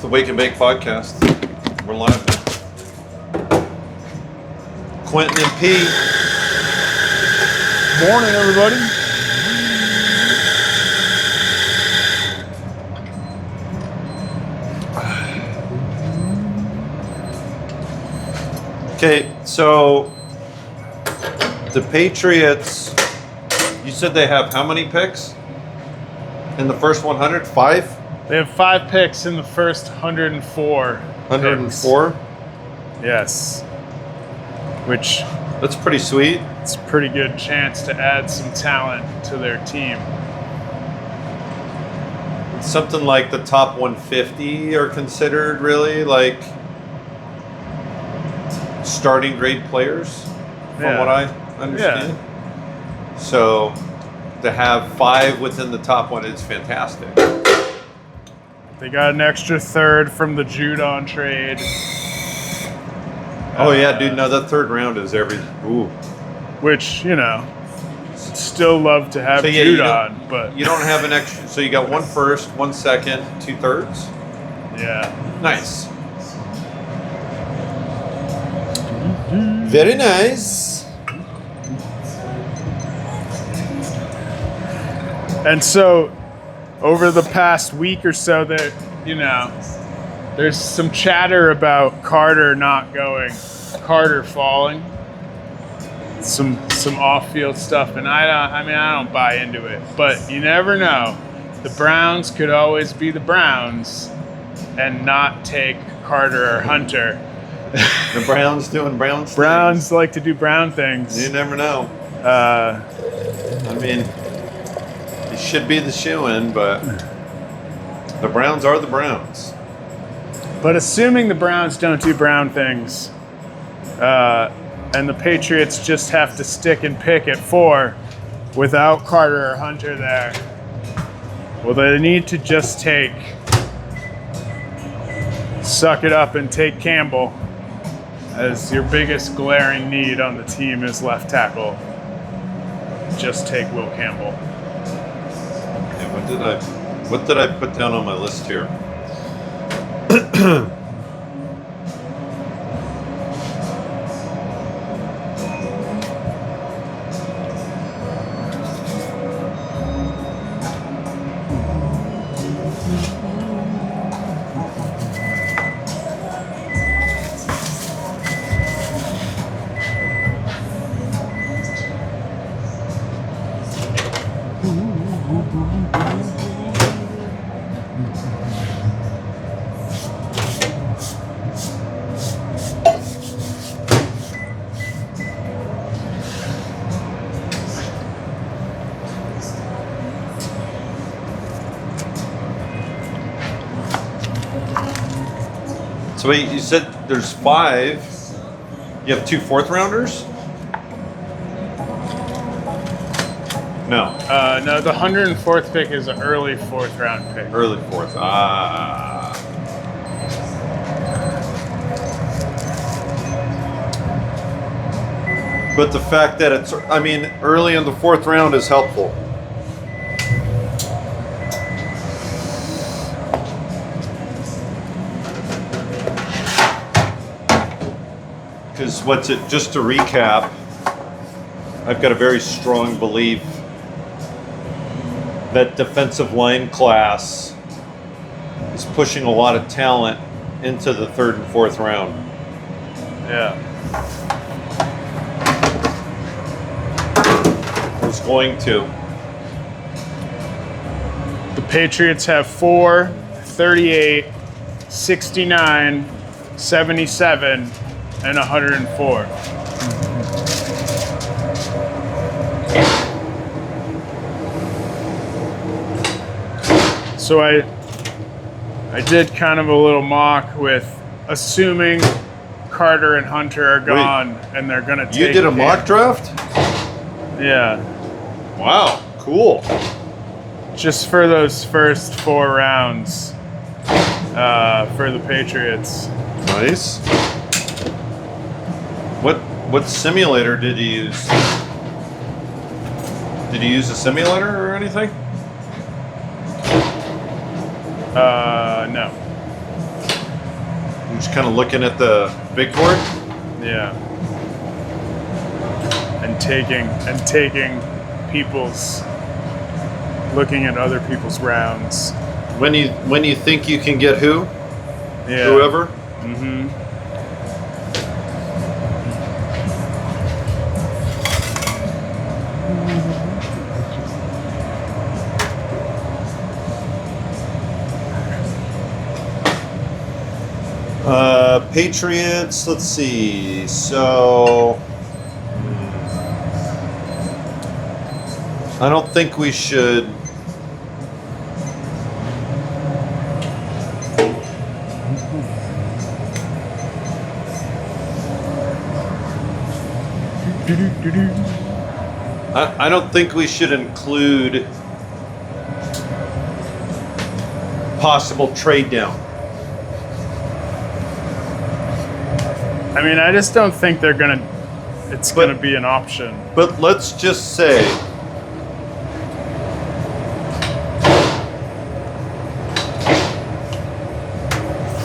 the Wake and Bake podcast. We're live now. Quentin and P. Morning, everybody. Okay, so the Patriots, you said they have how many picks in the first 100? 5? They have 5 picks in the first 104. 104? Picks. Yes. Which That's pretty sweet. it's a pretty good chance to add some talent to their team. Something like the top 150 are considered really like starting grade players, from what I understand. Yeah. So to have 5 within the top one is fantastic. They got an extra third from the Judon trade. Oh yeah, dude. No, that third round is every. Ooh. Which, you know, still love to have Judon, but you don't have an extra. So you got 1 first, 1 second, 2 thirds. Yeah. Nice. Very nice. And so, over the past week or so, that there's some chatter about Carter falling. Some off-field stuff, and I don't buy into it. But you never know. The Browns could always be the Browns and not take Carter or Hunter. The Browns doing Browns things. Browns like to do Brown things. You never know. I mean, it should be the shoo-in, but the Browns are the Browns. But assuming the Browns don't do Brown things, and the Patriots just have to stick and pick at 4 without Carter or Hunter there, well, they need to just suck it up and take Campbell, as your biggest glaring need on the team is left tackle. Just take Will Campbell. Okay, what did I put down on my list here? So wait, you said there's 5. You have 2 4th-rounders? No. No, the 104th pick is an early 4th round pick. Early 4th. But the fact that it's, early in the 4th round is helpful. Because just to recap, I've got a very strong belief that defensive line class is pushing a lot of talent into the 3rd and 4th round. Yeah. Was going to. The Patriots have 4, 38, 69, 77, and 104. So I did kind of a little mock with assuming Carter and Hunter are gone and they're going to take. You did a mock draft? Yeah. Wow, cool. Just for those first 4 rounds for the Patriots. Nice. What simulator did you use? Did you use a simulator or anything? No. Just kind of looking at the big board. Yeah. And taking people's, looking at other people's rounds. When you think you can get who? Yeah. Whoever? Mm-hmm. Patriots, let's see. So I don't think we should. I don't think we should include possible trade down. I mean, I just don't think it's gonna be an option. But let's just say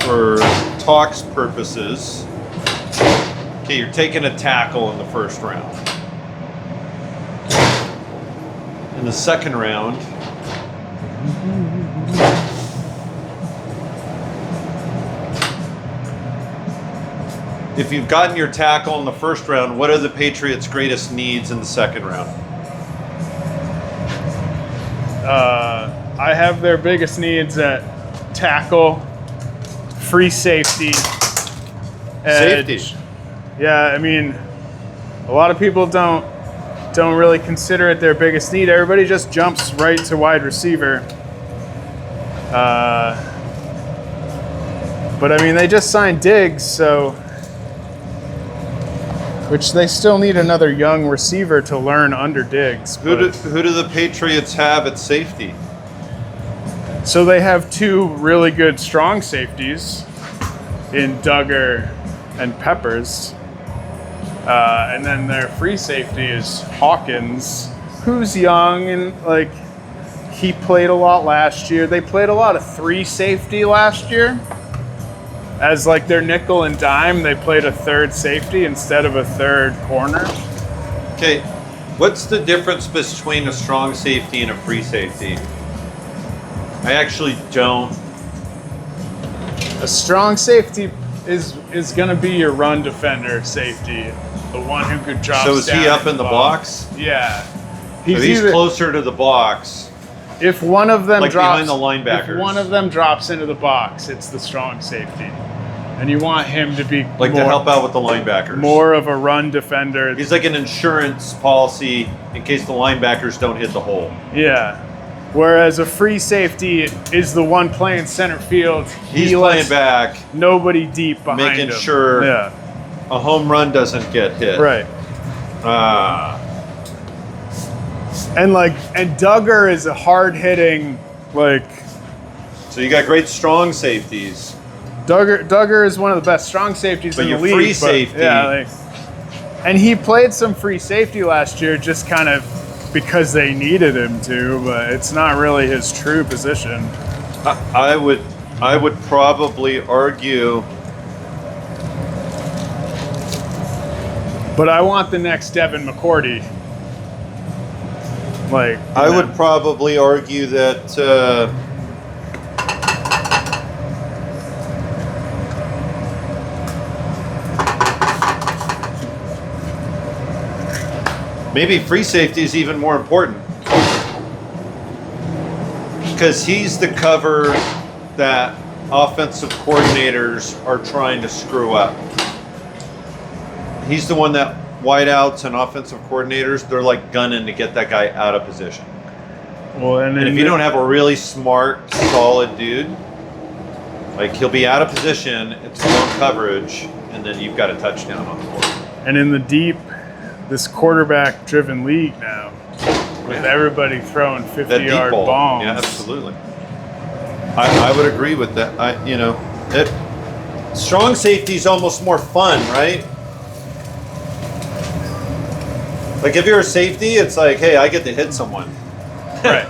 for talks purposes, okay, you're taking a tackle in the first round. In the second round, if you've gotten your tackle in the first round, what are the Patriots' greatest needs in the second round? I have their biggest needs at tackle, free safety, edge. Safety. Yeah, I mean, a lot of people don't really consider it their biggest need. Everybody just jumps right to wide receiver. But I mean, they just signed Diggs, so. Which they still need another young receiver to learn under Diggs. Who do the Patriots have at safety? So they have two really good strong safeties in Duggar and Peppers. And then their free safety is Hawkins, who's young and like he played a lot last year. They played a lot of three safety last year. As like their nickel and dime, they played a third safety instead of a third corner. Okay, what's the difference between a strong safety and a free safety? I actually don't. A strong safety is going to be your run defender safety, the one who could drop. So is he up in the box? Yeah, He's closer to the box. If one of them like drops behind the linebackers. If one of them drops into the box, it's the strong safety. And you want him to be like to help out with the linebackers. More of a run defender. He's like an insurance policy in case the linebackers don't hit the hole. Yeah. Whereas a free safety is the one playing center field. He's playing back. Nobody deep behind him. Making sure a home run doesn't get hit. Right. And Duggar is a hard-hitting, So you got great strong safeties. Duggar is one of the best strong safeties in the league. Free safety. And he played some free safety last year, just kind of because they needed him to, but it's not really his true position. I would probably argue. But I want the next Devin McCourty. I would probably argue that maybe free safety is even more important because he's the cover that offensive coordinators are trying to screw up. He's the one that wideouts and offensive coordinators, they're like gunning to get that guy out of position. Well, and if you don't have a really smart, solid dude, he'll be out of position, it's wrong coverage, and then you've got a touchdown on the board. And in the deep, this quarterback-driven league now, with everybody throwing 50-yard bombs. Yeah, absolutely. I would agree with that. Strong safety is almost more fun, right? If you're a safety, it's like, hey, I get to hit someone. Right.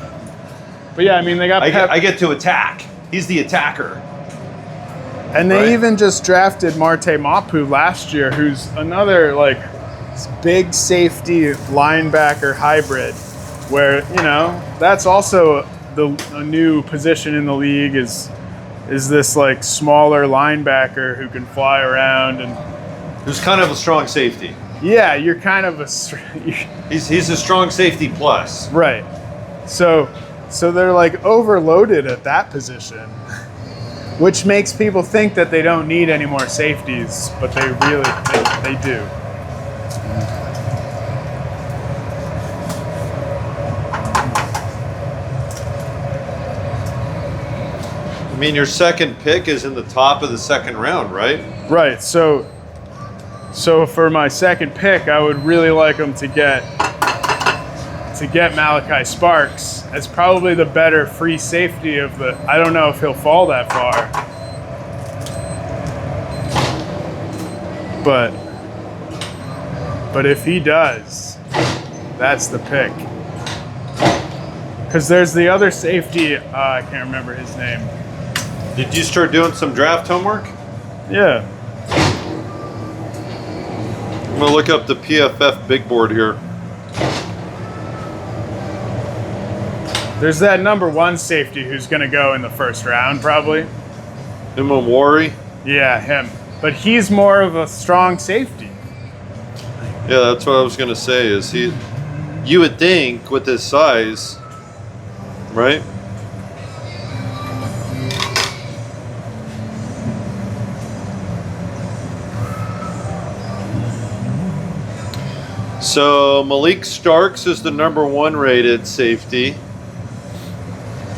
But yeah, I mean, they got I get to attack. He's the attacker. And they Right. even just drafted Marte Mapu last year, who's another like big safety linebacker hybrid, where that's also a new position in the league is this like smaller linebacker who can fly around and Who's kind of a strong safety. yeah, you're kind of He's a strong safety plus. right. So they're like overloaded at that position, which makes people think that they don't need any more safeties, but they really they do. I mean, your second pick is in the top of the second round, right? Right. So for my second pick, I would really like them to get Malachi Sparks as probably the better free safety of the. I don't know if he'll fall that far, but if he does, that's the pick. Because there's the other safety. I can't remember his name. Did you start doing some draft homework? Yeah. I'm gonna look up the PFF big board here. There's that number 1 safety who's going to go in the first round, probably. Imawari. Yeah, him. But he's more of a strong safety. Yeah, that's what I was gonna say. Is he? You would think with his size, right? So Malik Starks is the number 1 rated safety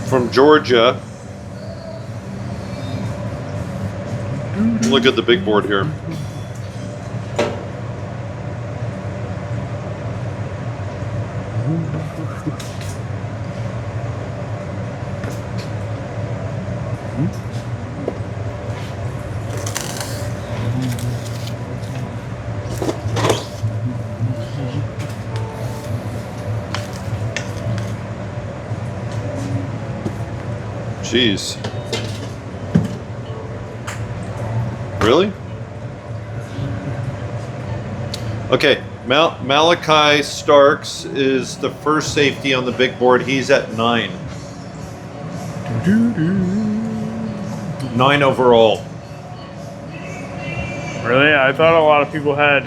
from Georgia. Look at the big board here. Jeez. Really? Okay, Malachi Starks is the first safety on the big board. He's at 9. 9 overall. Really? I thought a lot of people had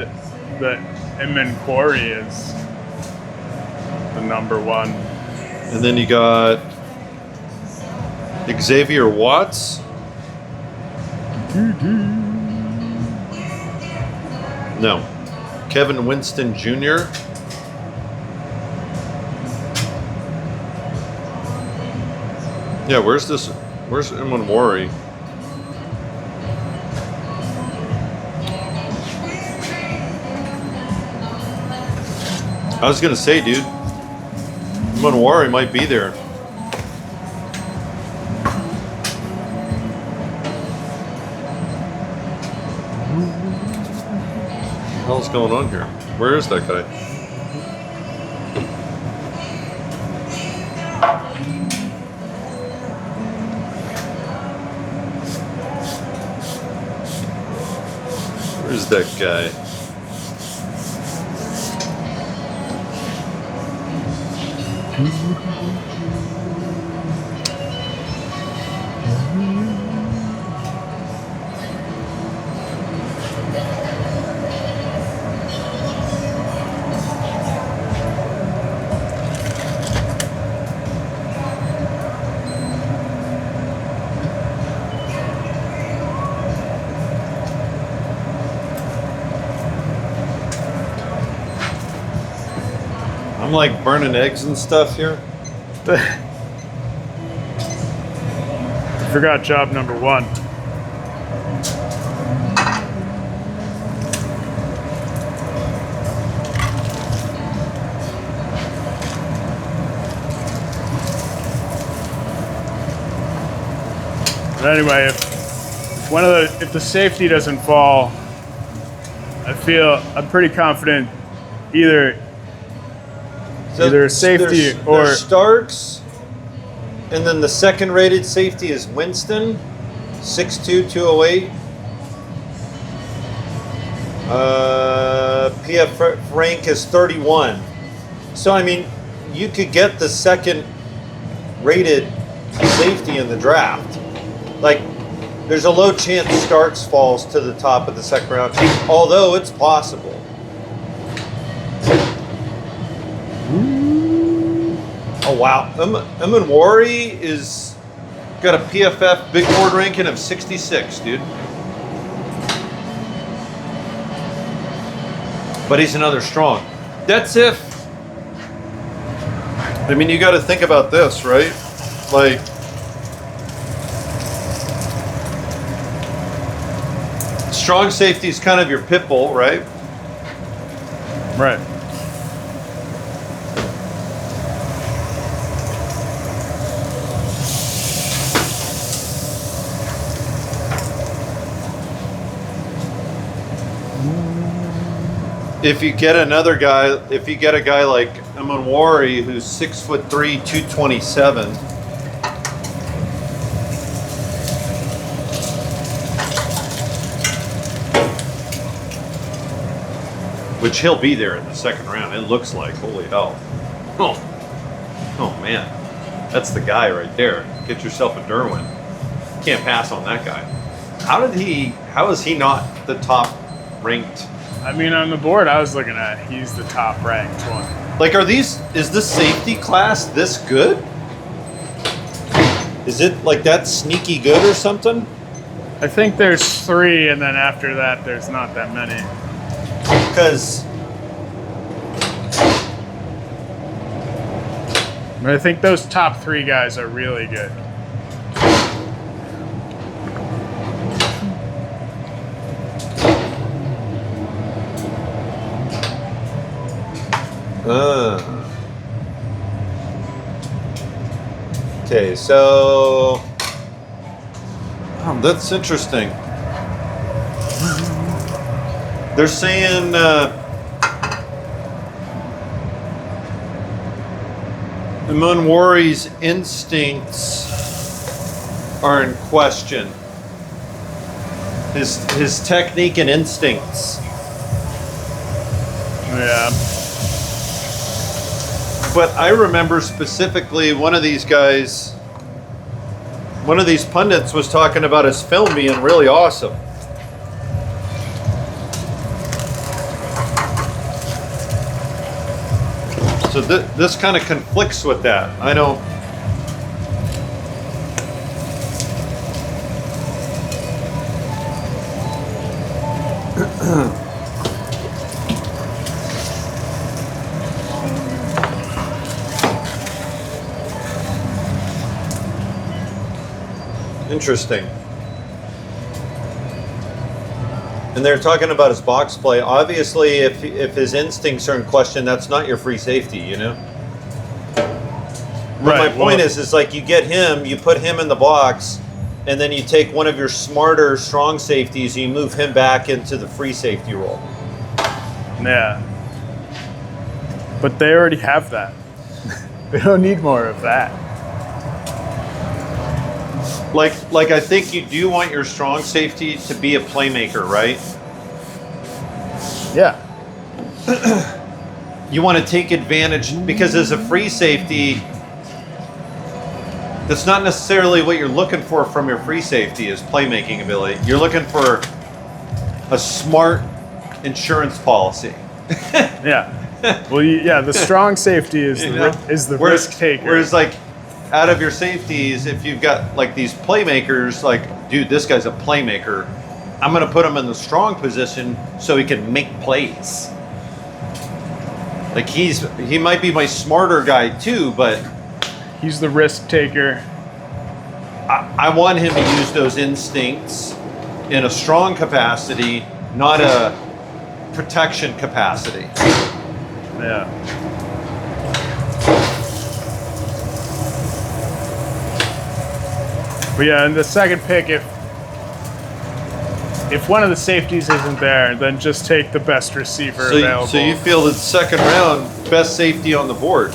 that Emin Corey is the number 1. And then you got Xavier Watts. No. Kevin Winston Jr. Yeah, where's Imawari? I was gonna say, dude, Imawari might be there. What the hell's going on here? Where is that guy? Where's that guy? I'm like burning eggs and stuff here. I forgot job number 1. But anyway, if the safety doesn't fall, I'm pretty confident either a safety there's Starks, and then the second rated safety is Winston. 6'2", 208. PF rank is 31. So, I mean, you could get the second rated safety in the draft. Like, there's a low chance Starks falls to the top of the second round, although it's possible. Oh, wow. Wari is got a PFF big board ranking of 66, dude. But he's another strong. That's if. I mean, you got to think about this, right? Like, strong safety is kind of your pit bull, right? Right. If you get another guy, if you get a guy like Wari who's 6'3", 227, which he'll be there in the second round. It looks like, holy hell. Oh man, that's the guy right there. Get yourself a Derwin. Can't pass on that guy. How is he not the top ranked? I mean, on the board I was looking at, he's the top ranked one. Like, is this safety class this good? Is it like that sneaky good or something? I think there's 3, and then after that there's not that many. Because But I think those top 3 guys are really good. Okay, so that's interesting. They're saying Wari's instincts are in question. His technique and instincts. Yeah. But I remember specifically one of these pundits was talking about his film being really awesome. So this kind of conflicts with that. I know. Interesting. And they're talking about his box play. Obviously, if his instincts are in question, that's not your free safety, you know? But Right. my point is like you get him, you put him in the box, and then you take one of your smarter, strong safeties, and you move him back into the free safety role. Yeah. But they already have that. They don't need more of that. Like I think you do want your strong safety to be a playmaker, right? Yeah. You want to take advantage, because as a free safety, that's not necessarily what you're looking for from your free safety is playmaking ability. You're looking for a smart insurance policy. Yeah. Well, the strong safety is the risk taker. Whereas, like, out of your safeties, if you've got like these playmakers, like, dude, this guy's a playmaker, I'm going to put him in the strong position so he can make plays. Like, he might be my smarter guy too, but he's the risk taker. I want him to use those instincts in a strong capacity, not a protection capacity. Yeah. But yeah, in the second pick, if one of the safeties isn't there, then just take the best receiver available. So you feel that second round, best safety on the board.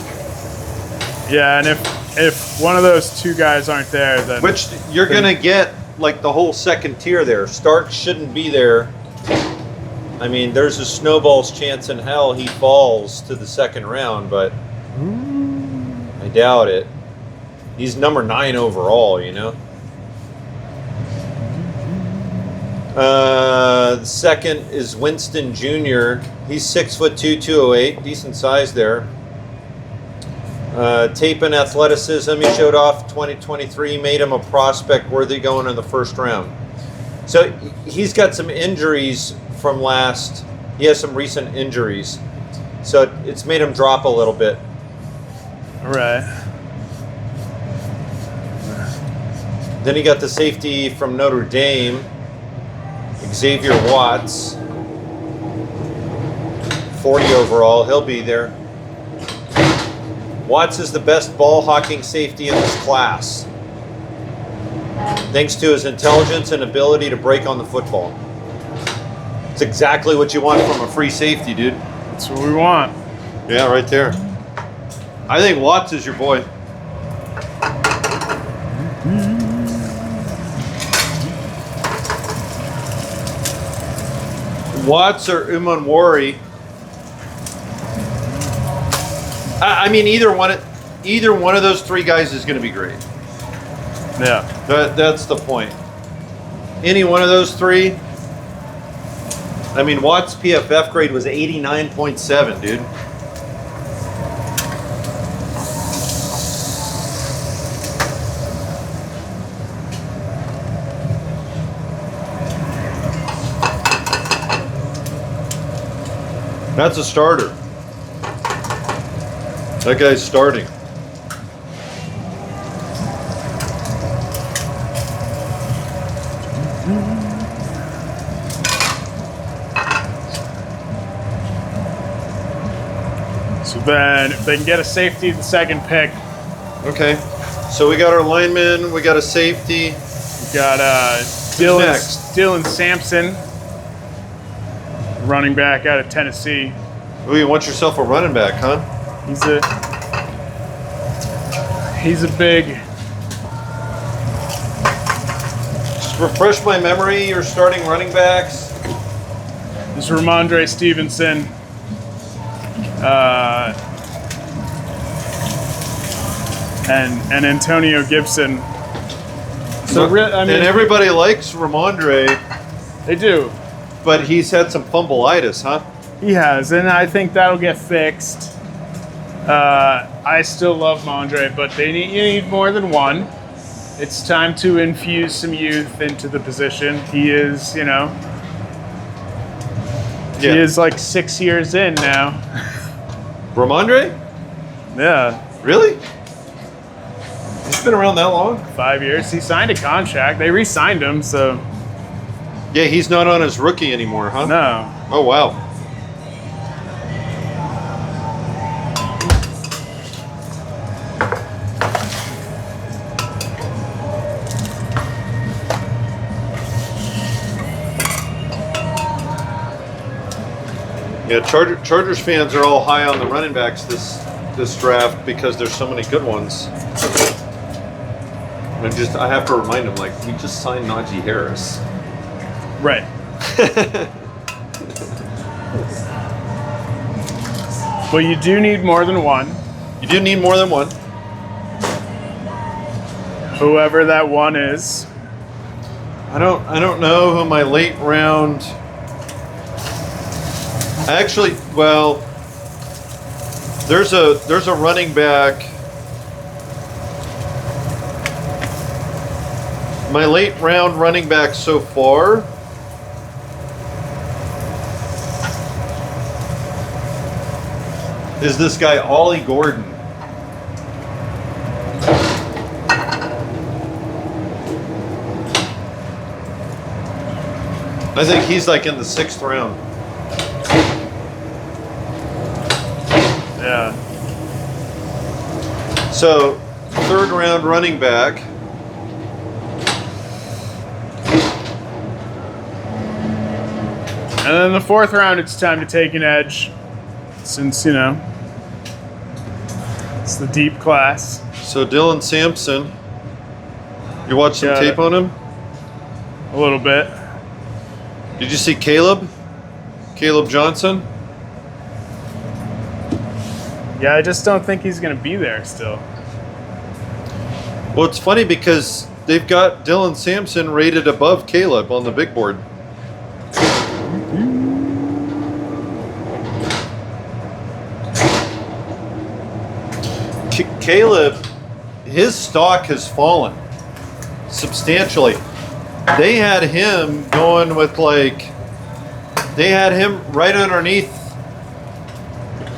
Yeah, and if one of those 2 guys aren't there, then Which you're going to get like the whole second tier there. Stark shouldn't be there. I mean, there's a snowball's chance in hell he falls to the second round, but I doubt it. He's number 9 overall, you know. The second is Winston Jr. He's 6'2", 208, decent size there. Tape and athleticism, he showed off 2023, made him a prospect worthy going in the first round. So he's got some injuries from last. He has some recent injuries, so it's made him drop a little bit. All right. Then he got the safety from Notre Dame, Xavier Watts, 40 overall. He'll be there. Watts is the best ball hawking safety in this class, thanks to his intelligence and ability to break on the football. It's exactly what you want from a free safety, dude. That's what we want. Yeah, right there. I think Watts is your boy. Watts or Umanwari. I mean, either one of those 3 guys is going to be great. Yeah. That's the point. Any one of those 3. I mean, Watts' PFF grade was 89.7, dude. That's a starter. That guy's starting. So then, if they can get a safety, the second pick. Okay. So we got our lineman. We got a safety. We got next? Dylan Sampson, running back out of Tennessee. Oh, you want yourself a running back, huh? He's a big. Just refresh my memory. Your starting running backs. There's Ramondre Stevenson. And Antonio Gibson. So I mean, and everybody likes Ramondre, they do. but he's had some fumbleitis, huh? He has, and I think that'll get fixed. I still love Mondre, but you need more than one. It's time to infuse some youth into the position. He is, he is like 6 years in now. Ramondre? Yeah. Really? He's been around that long? 5 years. He signed a contract. They re-signed him, so. Yeah, he's not on his rookie anymore, huh? No. Oh, wow. Yeah, Chargers fans are all high on the running backs this draft because there's so many good ones. And I have to remind them, like, we just signed Najee Harris. Right. But you do need more than one. You do need more than one. Whoever that one is. I don't know who my late round. Actually, well, there's a running back. My late round running back so far is this guy Ollie Gordon. I think he's like in the 6th round. Yeah. So, 3rd round running back. And then the 4th round, it's time to take an edge. Since, it's the deep class. So Dylan Sampson. You watched some tape on him? a little bit. Did you see Caleb? Caleb Johnson? Yeah, I just don't think he's going to be there still. Well, it's funny because they've got Dylan Sampson rated above Caleb on the big board. Caleb, his stock has fallen substantially. They had him going with they had him right underneath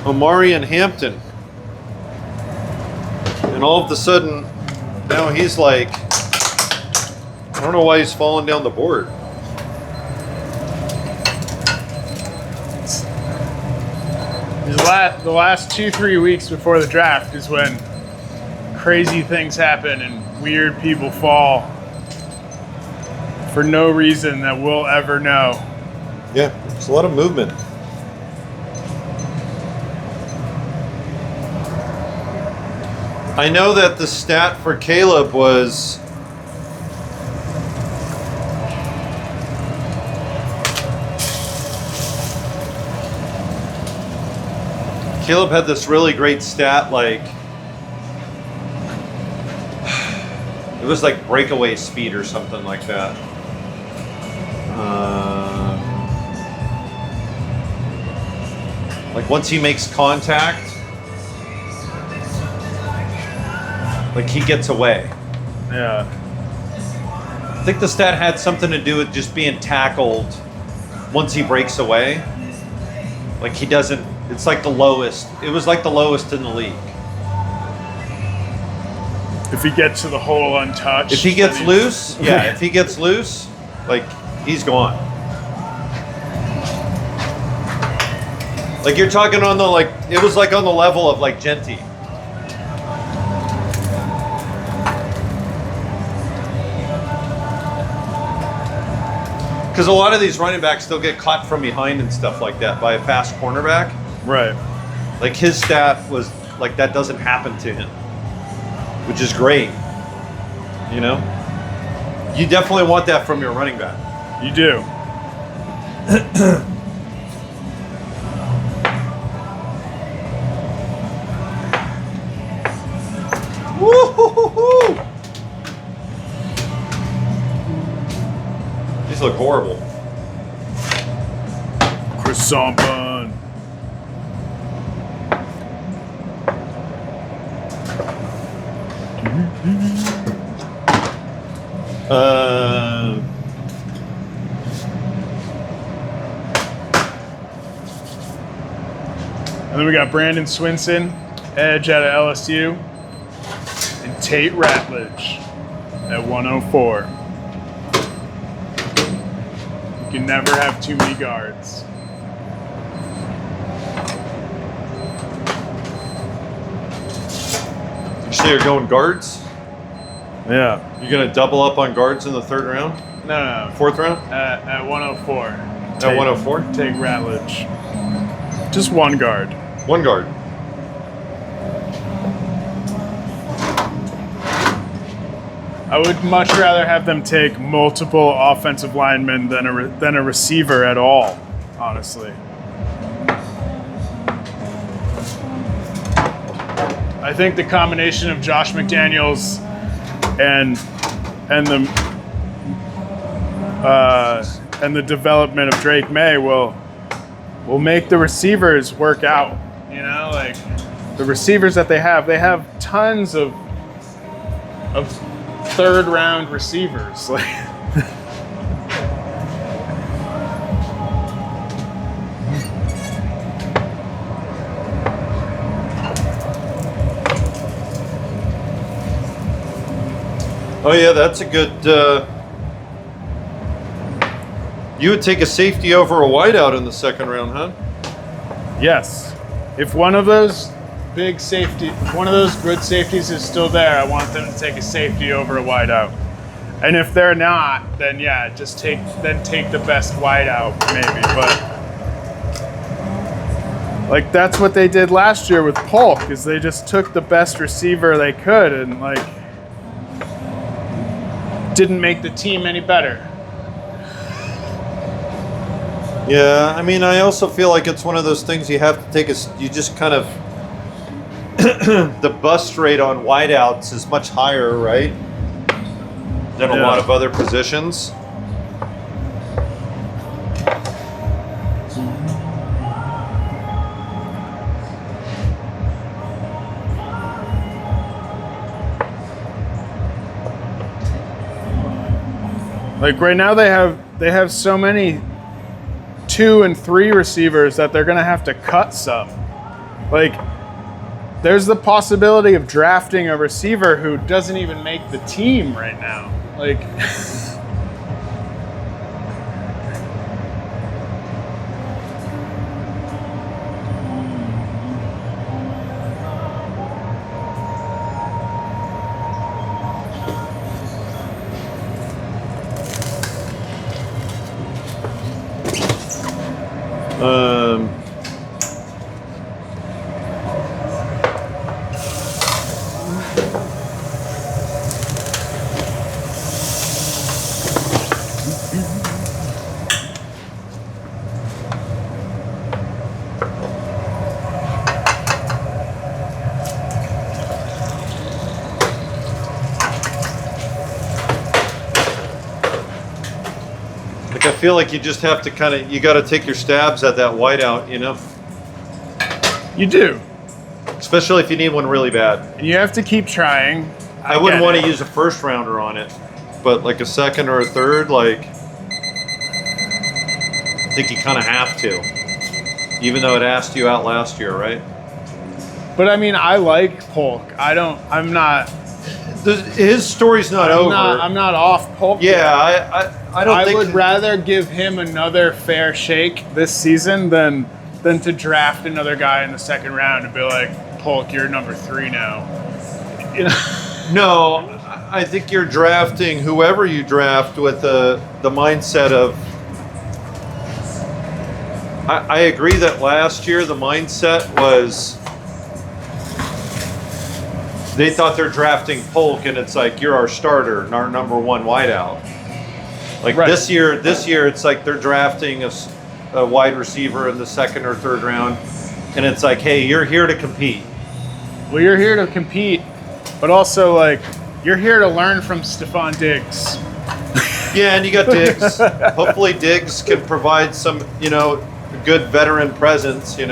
Amari and Hampton. And all of a sudden, now he's I don't know why he's falling down the board. The last 2-3 weeks before the draft is when crazy things happen and weird people fall for no reason that we'll ever know. Yeah, there's a lot of movement. I know that the stat for Caleb was Caleb had this really great stat, it was like breakaway speed or something like that. Like once he makes contact, he gets away. Yeah. I think the stat had something to do with just being tackled once he breaks away. He doesn't, it's like the lowest. It was like the lowest in the league. If he gets to the hole untouched. If he gets loose, if he gets loose, he's gone. You're talking on the, it was on the level of Genty. Because a lot of these running backs still get caught from behind and stuff like that by a fast cornerback. Right. His stat was that doesn't happen to him, which is great. You definitely want that from your running back. You do. Woo-hoo-hoo-hoo. These look horrible. Croissant bun. And then we got Brandon Swinson, edge out of LSU, and Tate Ratledge at 104. You can never have too many guards. You say you're going guards? Yeah. You're going to double up on guards in the third round? No. Fourth round? At 104. At 104? Take Ratledge. Just one guard. One guard. I would much rather have them take multiple offensive linemen than a receiver at all, honestly. I think the combination of Josh McDaniels and the development of Drake May will make the receivers work out. The receivers that they have tons of third round receivers. Oh yeah, that's a good. You would take a safety over a wideout in the second round, huh? Yes. If one of those good safeties is still there, I want them to take a safety over a wideout. And if they're not, then yeah, just take the best wideout maybe. But that's what they did last year with Polk, is they just took the best receiver they could and didn't make the team any better. Yeah, I mean, I also feel like it's one of those things you have to take. You just kind of the bust rate on wideouts is much higher, right, than a lot of other positions. Like right now they have so many 2 and 3 receivers that they're gonna have to cut some. Like there's the possibility of drafting a receiver who doesn't even make the team right now. Like I feel like you just have to you got to take your stabs at that whiteout, you know? you do. Especially if you need one really bad. And you have to keep trying. I wouldn't want to use a first rounder on it, but like a second or a third, like, I think you kind of have to. Even though it asked you out last year, right? But I mean, I like Polk. I'm not. His story's not over. I'm not off Polk. Yeah, I don't think. I would rather give him another fair shake this season than to draft another guy in the second round and be like, Polk, you're number 3 now. You know? No, I think you're drafting whoever you draft with the mindset of. I agree that last year the mindset was they thought they're drafting Polk and it's like you're our starter and our number 1 wideout. Like right. this year it's like they're drafting a wide receiver in the second or third round, and it's like, hey, you're here to compete. Well, you're here to compete, but also like you're here to learn from Stephon Diggs. Yeah, and you got Diggs. Hopefully Diggs can provide some, good veteran presence, And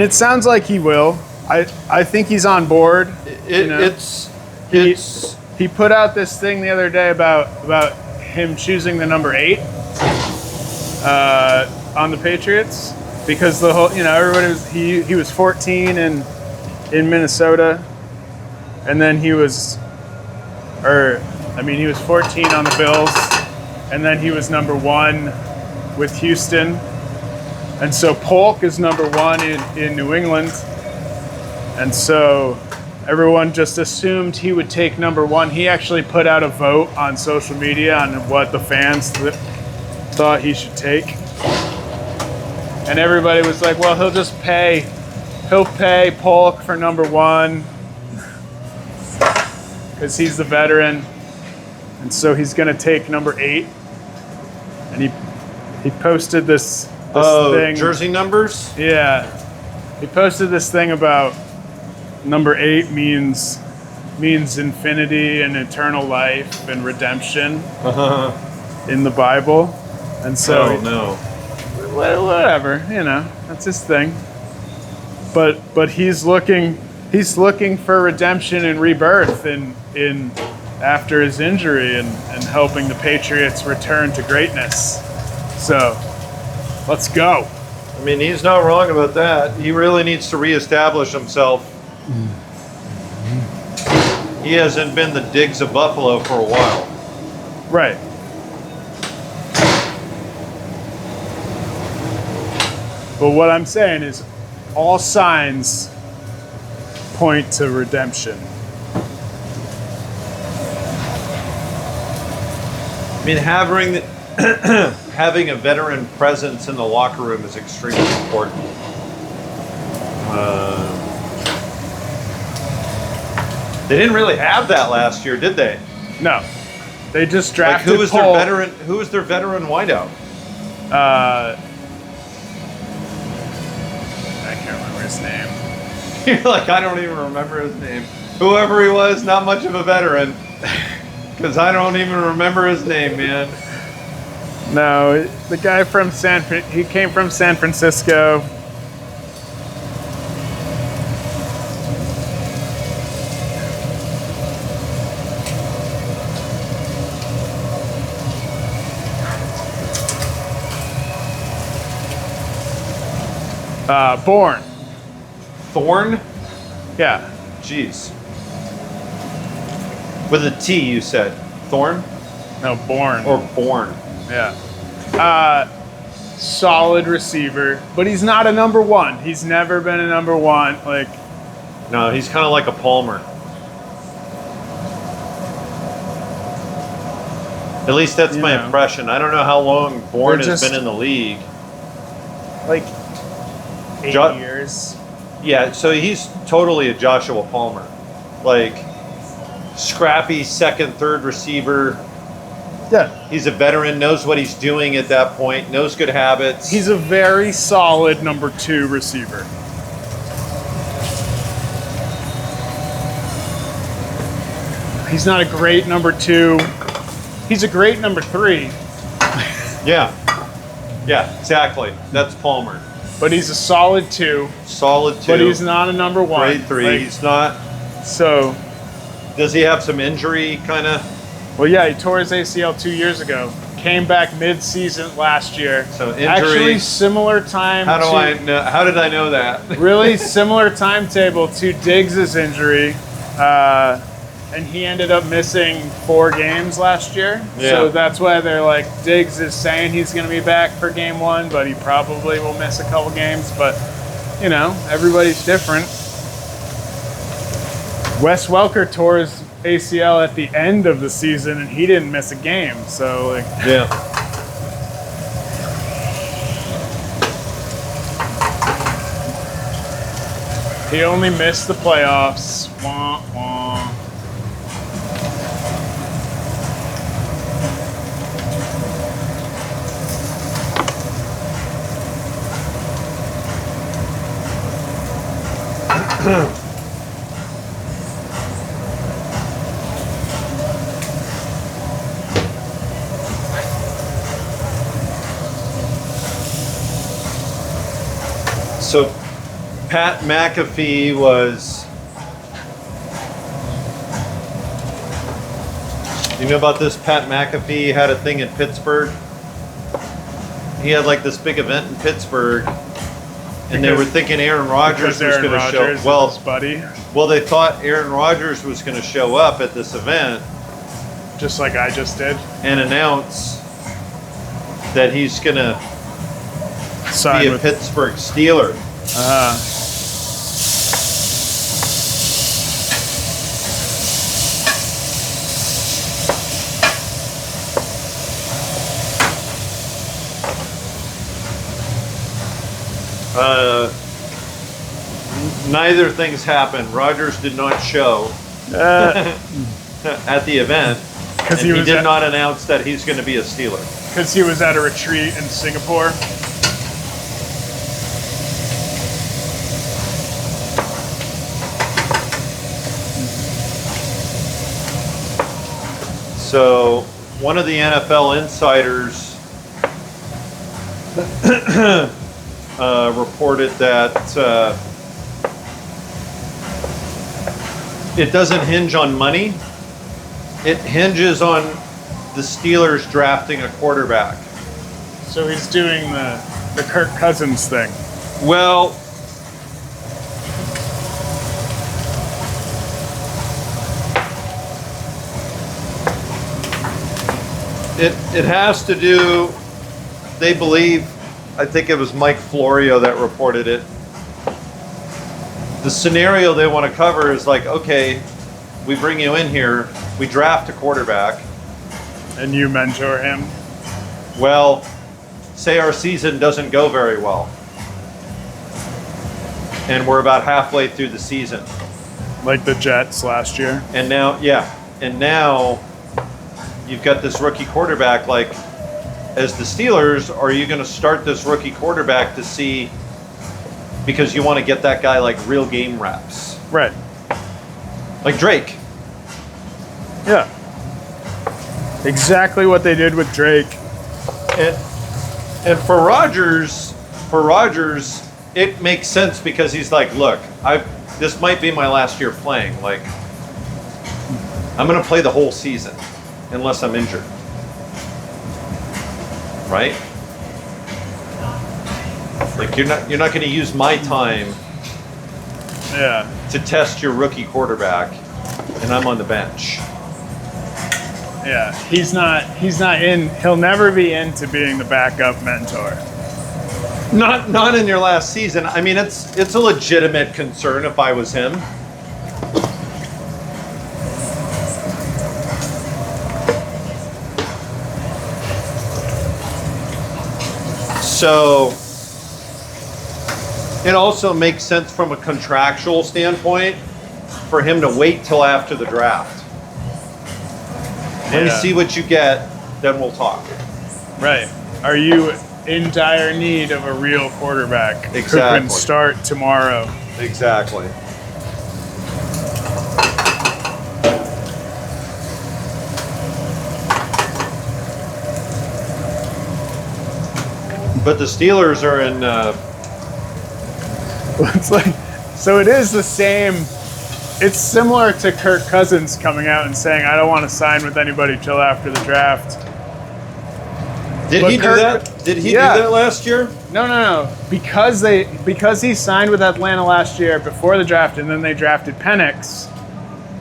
it sounds like he will. I think he's on board. He put out this thing the other day about him choosing the number 8 on the Patriots because the whole everybody was he was 14 in Minnesota, and then he was 14 on the Bills, and then he was number 1 with Houston. And so Polk is number 1 in New England. And so everyone just assumed he would take number 1. He actually put out a vote on social media on what the fans thought he should take. And everybody was like, well, he'll pay Polk for number 1 because he's the veteran. And so he's going to take number 8. And he posted this thing. Jersey numbers? Yeah. He posted this thing about number 8 means infinity and eternal life and redemption in the Bible. And so whatever, that's his thing. But he's looking for redemption and rebirth in after his injury and helping the Patriots return to greatness. So let's go. I mean, he's not wrong about that. He really needs to reestablish himself. He hasn't been the Diggs of Buffalo for a while. Right. But what I'm saying is all signs point to redemption. I mean, having a veteran presence in the locker room is extremely important. They didn't really have that last year, did they? No. They just Like, drafted who was their veteran? Who was their veteran wideout? I can't remember his name. You're like, I don't even remember his name. Whoever he was, not much of a veteran. Because I don't even remember his name, man. No, the guy from he came from San Francisco. Bourne. Thorn? Yeah. Jeez. With a T, you said. Thorn? No, Bourne. Or Born? Yeah. Solid receiver, but he's not a number one. He's never been a number one. Like, No, he's kind of like a Palmer. At least that's You my know. impression. I don't know how long Bourne They're has just- been in the league. like 8 Jo- years. Yeah, so he's totally a Joshua Palmer. Like, scrappy second, third receiver. Yeah. He's a veteran, knows what he's doing at that point, knows good habits. He's a very solid number 2 receiver. He's not a great number 2. He's a great number 3, Yeah. Yeah, exactly. That's Palmer. but he's a solid 2. Solid 2. But he's not a number 1. Grade 3. Like, He's not. so, Does he have some injury kind of? well, yeah, he tore his ACL 2 years ago. Came back mid-season last year. So injury. Actually, similar time. How do to, I know? How did I know that? really similar timetable to Diggs' injury, and he ended up missing 4 games last year. Yeah. So that's why they're like, Diggs is saying he's going to be back for game 1, but he probably will miss a couple games. But, you know, everybody's different. Wes Welker tore his ACL at the end of the season, and he didn't miss a game. So, like, Yeah. he only missed the playoffs. Wah, wah. So, Pat McAfee was. You know about this? Pat McAfee had a thing in Pittsburgh. He had like this big event in Pittsburgh, and they were thinking Aaron Rodgers Because was Aaron going to Rodgers is show. his buddy, Well, they thought Aaron Rodgers was going to show up at this event just like I just did. and announce that he's going to Side be a with Pittsburgh Steeler. Neither things happened. Rodgers did not show at the event, and he he was did at- not announce that he's going to be a Steeler. because he was at a retreat in Singapore. So one of the NFL insiders reported that it doesn't hinge on money. It hinges on the Steelers drafting a quarterback. So he's doing the Kirk Cousins thing. Well, it has to do, they believe, I think it was Mike Florio that reported it. The scenario they want to cover is like, okay, we bring you in here, we draft a quarterback. And you mentor him. Well, say our season doesn't go very well. And we're about halfway through the season. Like the Jets last year. And now, yeah, and now you've got this rookie quarterback. Like, as the Steelers, are you going to start this rookie quarterback to see, because you want to get that guy like real game reps? Right. Like Drake. Yeah. Exactly what they did with Drake. And for Rodgers, it makes sense because he's like, look, this might be my last year playing. Like, I'm going to play the whole season unless I'm injured. Right? Like, you're not going to use my time to test your rookie quarterback, and I'm on the bench. Yeah, he's not in. He'll never be into being the backup mentor. Not in your last season. I mean, it's a legitimate concern if I was him. So it also makes sense from a contractual standpoint for him to wait till after the draft. Let me see what you get, then we'll talk. Right. Are you in dire need of a real quarterback who can start tomorrow? Exactly. But the Steelers are in... It's like, so it is the same... It's similar to Kirk Cousins coming out and saying, I don't want to sign with anybody till after the draft. Did he do that? Did he do that last year? No. Because he signed with Atlanta last year before the draft, and then they drafted Penix,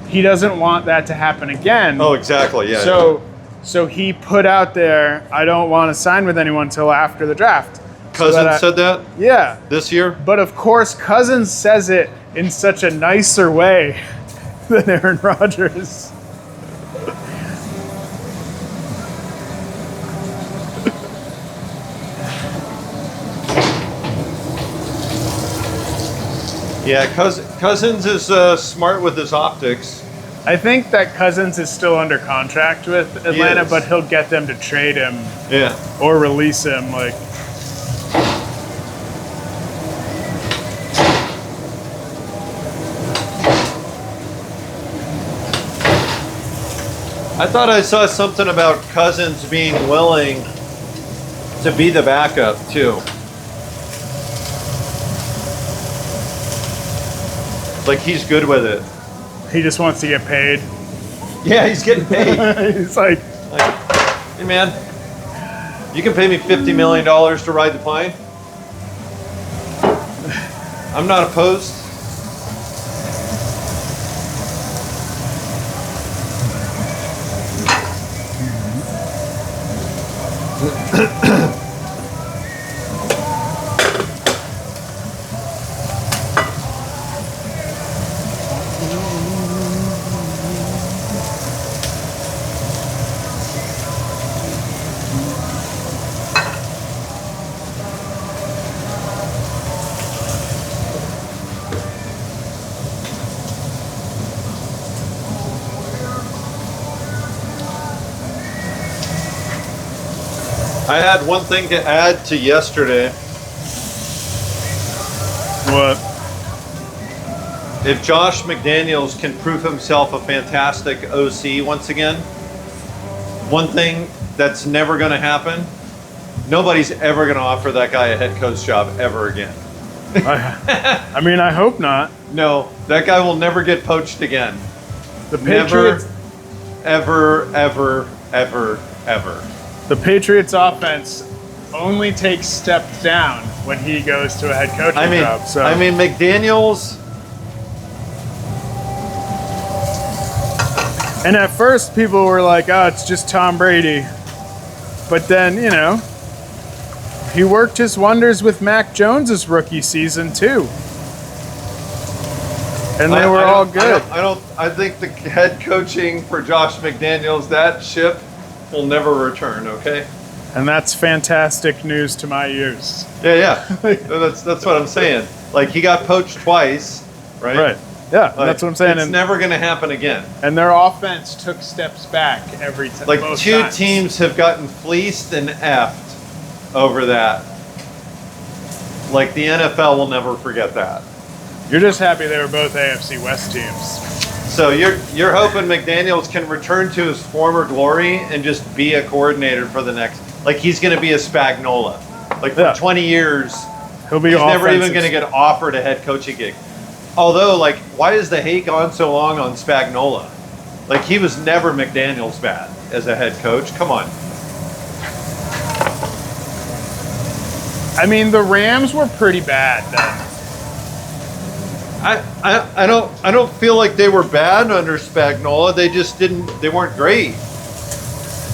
he doesn't want that to happen again. Oh, exactly, yeah. So he put out there, I don't want to sign with anyone till after the draft. Cousins said that? Yeah. This year? But of course, Cousins says it in such a nicer way than Aaron Rodgers. Yeah, Cousins is smart with his optics. I think that Cousins is still under contract with Atlanta, but he'll get them to trade him. Yeah. Or release him, like. I thought I saw something about Cousins being willing to be the backup, too. Like, he's good with it. He just wants to get paid. Yeah, he's getting paid. He's like, hey, man, you can pay me $50 million to ride the plane? I'm not opposed. I had one thing to add to yesterday. what? If Josh McDaniels can prove himself a fantastic OC once again, one thing that's never going to happen, nobody's ever going to offer that guy a head coach job ever again. I mean, I hope not. No, that guy will never get poached again. The Patriots, ever. the Patriots offense only takes steps down when he goes to a head coaching job. So I mean, McDaniels. And at first, people were like, "Oh, it's just Tom Brady," but then he worked his wonders with Mac Jones's rookie season too, and they were all good. I think the head coaching for Josh McDaniels, that ship will never return. Okay. And that's fantastic news to my ears. Yeah. That's what I'm saying. Like, he got poached twice, right? Right. Yeah, Like, that's what I'm saying. It's And, never going to happen again. and their offense took steps back every time. Like, two teams have gotten fleeced and effed over that. Like, the NFL will never forget that. You're just happy they were both AFC West teams. So you're hoping McDaniels can return to his former glory and just be a coordinator for the next, like he's going to be a Spagnuolo. Like for 20 years, he's never even going to get offered a head coaching gig. Although, like, why has the hate gone so long on Spagnuolo? Like, he was never McDaniels bad as a head coach. Come on. I mean, the Rams were pretty bad then. I don't feel like they were bad under Spagnuolo. They weren't great.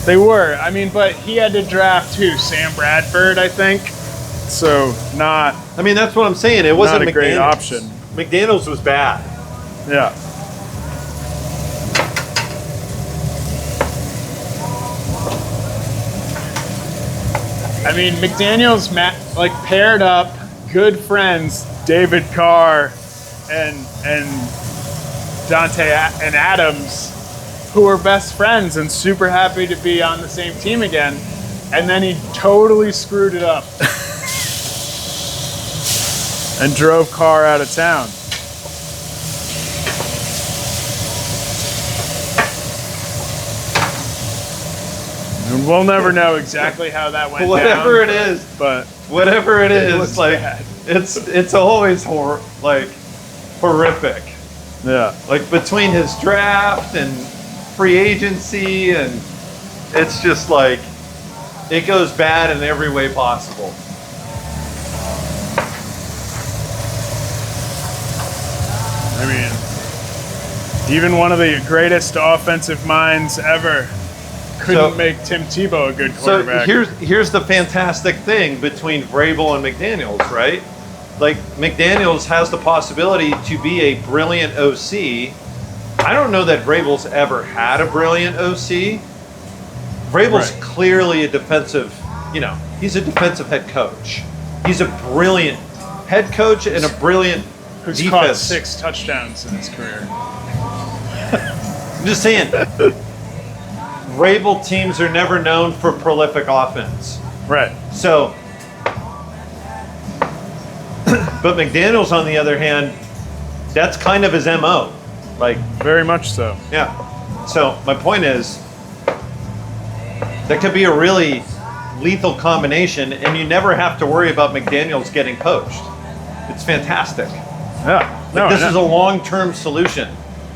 They were. I mean, but he had to draft who? Sam Bradford, I think. So not. I mean, that's what I'm saying. It wasn't not a great McDaniels. option. McDaniels was bad. Yeah. I mean, McDaniels paired up good friends David Carr and Dante and Adams, who were best friends and super happy to be on the same team again, and then he totally screwed it up and drove Carr out of town. And we'll never know exactly how that went Whatever down. it is, But whatever it is, looks like bad. it's always horrific. Yeah. Like between his draft and free agency, and it's just like it goes bad in every way possible. I mean, even one of the greatest offensive minds ever couldn't make Tim Tebow a good quarterback. So here's the fantastic thing between Vrabel and McDaniels, right? Like McDaniels has the possibility to be a brilliant OC. I don't know that Vrabel's ever had a brilliant OC. Vrabel's clearly a defensive, he's a defensive head coach. He's a brilliant head coach and a brilliant Who's defense. caught 6 touchdowns in his career. I'm just saying, Vrabel teams are never known for prolific offense. Right. So, but McDaniels, on the other hand, that's kind of his MO. Like, very much so. yeah. So my point is, that could be a really lethal combination, and you never have to worry about McDaniels getting poached. It's fantastic. Yeah. Like, this is a long-term solution.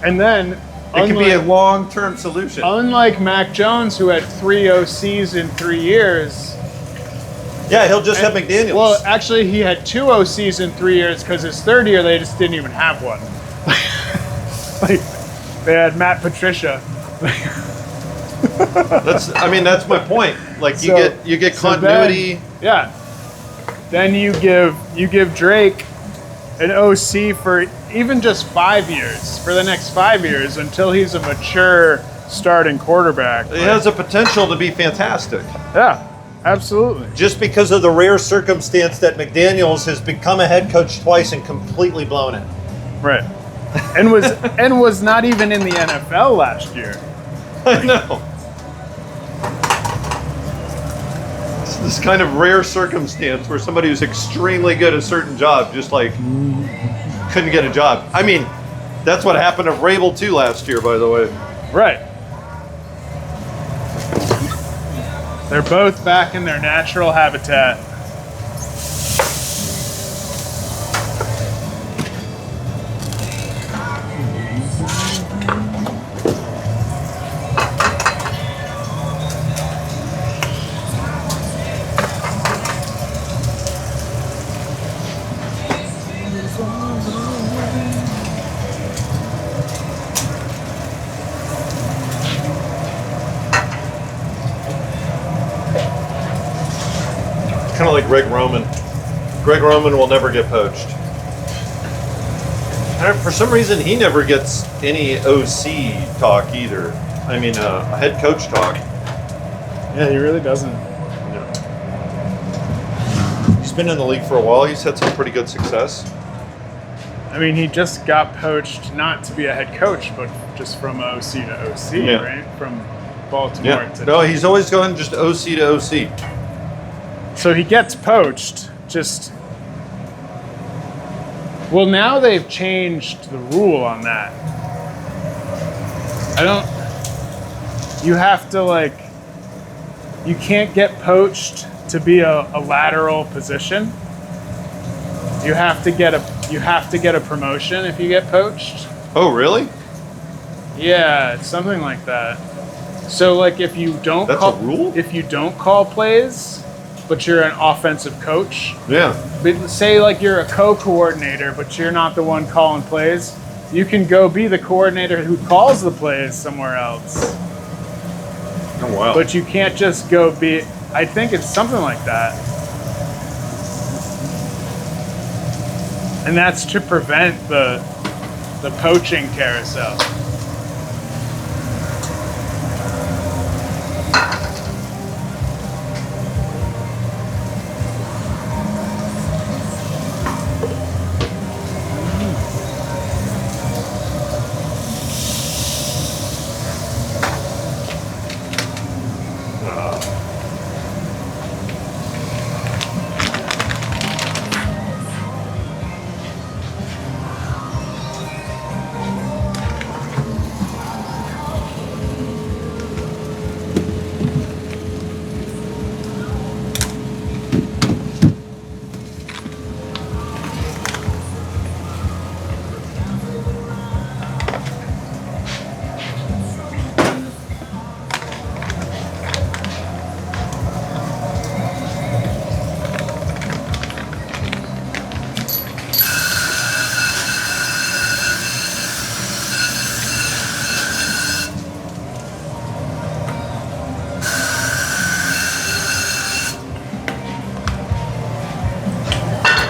And then It can be a long-term solution. unlike Mac Jones, who had 3 OCs in 3 years. Yeah, he'll just have McDaniels. Well, actually, he had 2 OCs in 3 years because his third year they just didn't even have one. Like they had Matt Patricia. That's my point. Like you get continuity. Then you give Drake an OC for even just 5 years, for the next 5 years until he's a mature starting quarterback. It has a potential to be fantastic. Yeah, absolutely. Just because of the rare circumstance that McDaniels has become a head coach twice and completely blown it. Right. And was not even in the NFL last year. I know. It's this kind of rare circumstance where somebody who's extremely good at a certain job just like couldn't get a job. I mean, that's what happened to Vrabel too last year, by the way. Right. They're both back in their natural habitat. Kind of like Greg Roman. Greg Roman will never get poached. For some reason, he never gets any OC talk either. I mean, head coach talk. Yeah, he really doesn't. No. He's been in the league for a while. He's had some pretty good success. I mean, he just got poached not to be a head coach, but just from OC to OC, Yeah. right? From Baltimore Yeah. to. No, he's always gone just OC to OC. So he gets poached. Just. Well, now they've changed the rule on that. You have to like. You can't get poached to be a lateral position. You have to get a promotion if you get poached. Oh, really? Yeah, it's something like that. So like if you don't That's call a rule? if you don't call plays, but you're an offensive coach, Yeah. but say like you're a co-coordinator, but you're not the one calling plays, you can go be the coordinator who calls the plays somewhere else. Oh, wow. But you can't just go be. I think it's something like that. And that's to prevent the poaching carousel.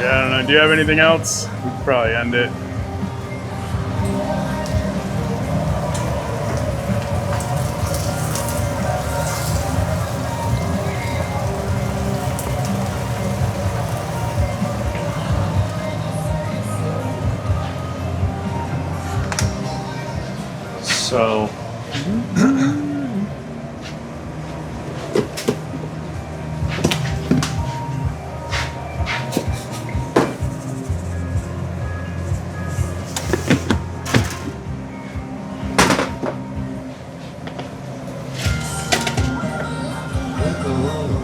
Yeah, I don't know. Do you have anything else? We could probably end it. So.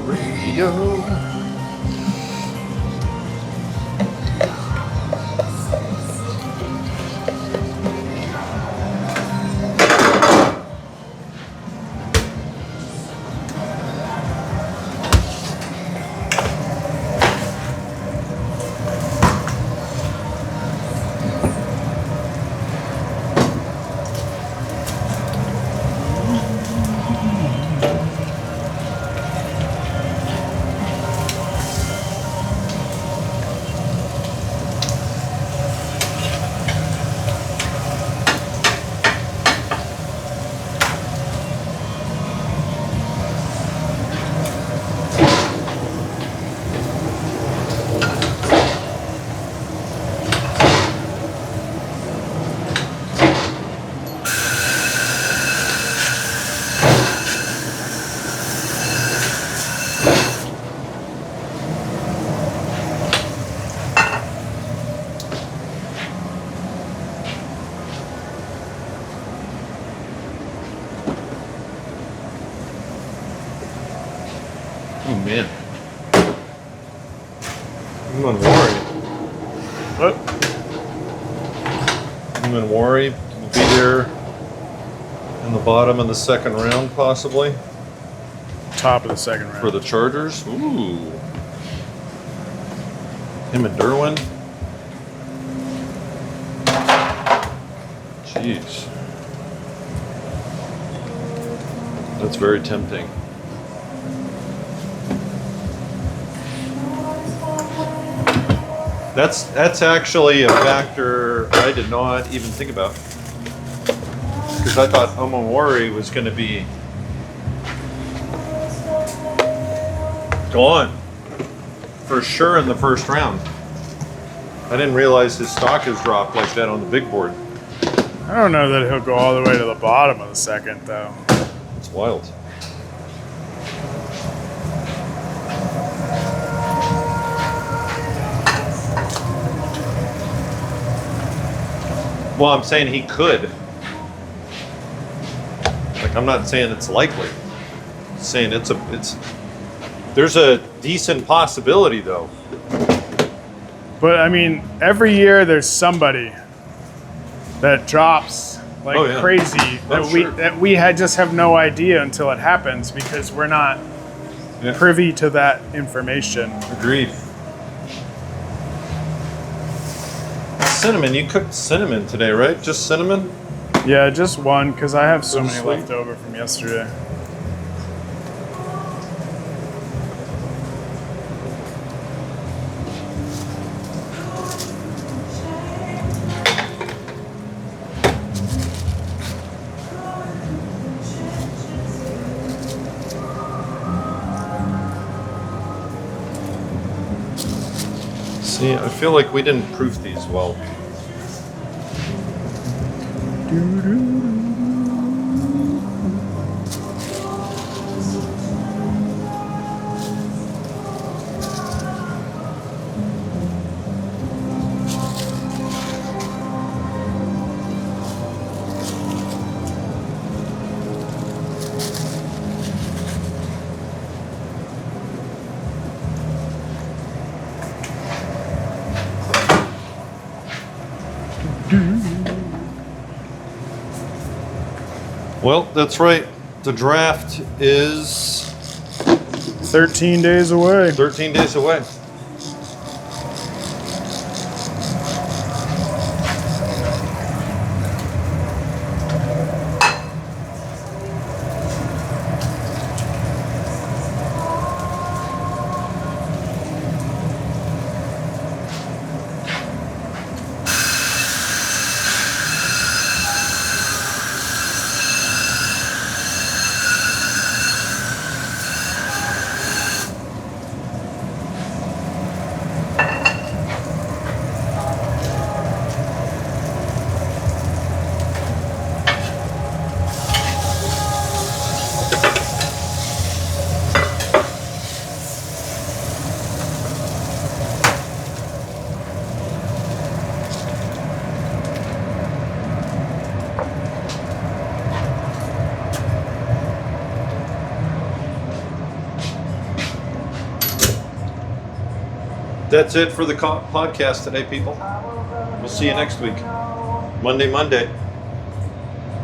Radio. Oh, man. I'm going to worry. What? I'm going to worry. We'll be there in the bottom of the second round, possibly, Top of the second round. for the Chargers. Ooh. Him and Derwin. Jeez. That's very tempting. That's actually a factor I did not even think about, because I thought Omowari was going to be gone for sure in the first round. I didn't realize his stock has dropped like that on the big board. I don't know that he'll go all the way to the bottom of the second, though. It's wild. Well, I'm saying he could. Like, I'm not saying it's likely. I'm saying there's a decent possibility though. But I mean, every year there's somebody that drops like Oh, yeah. crazy Oh, sure. that we just have no idea until it happens because we're not privy to that information. Agreed. Cinnamon, you cooked cinnamon today, right? Just cinnamon? Yeah, just one because I have so many Sweet. left over from yesterday. See, I feel like we didn't proof these well. Well, that's right. The draft is 13 days away. 13 days away. That's it for the podcast today, people. We'll see you next week. Monday.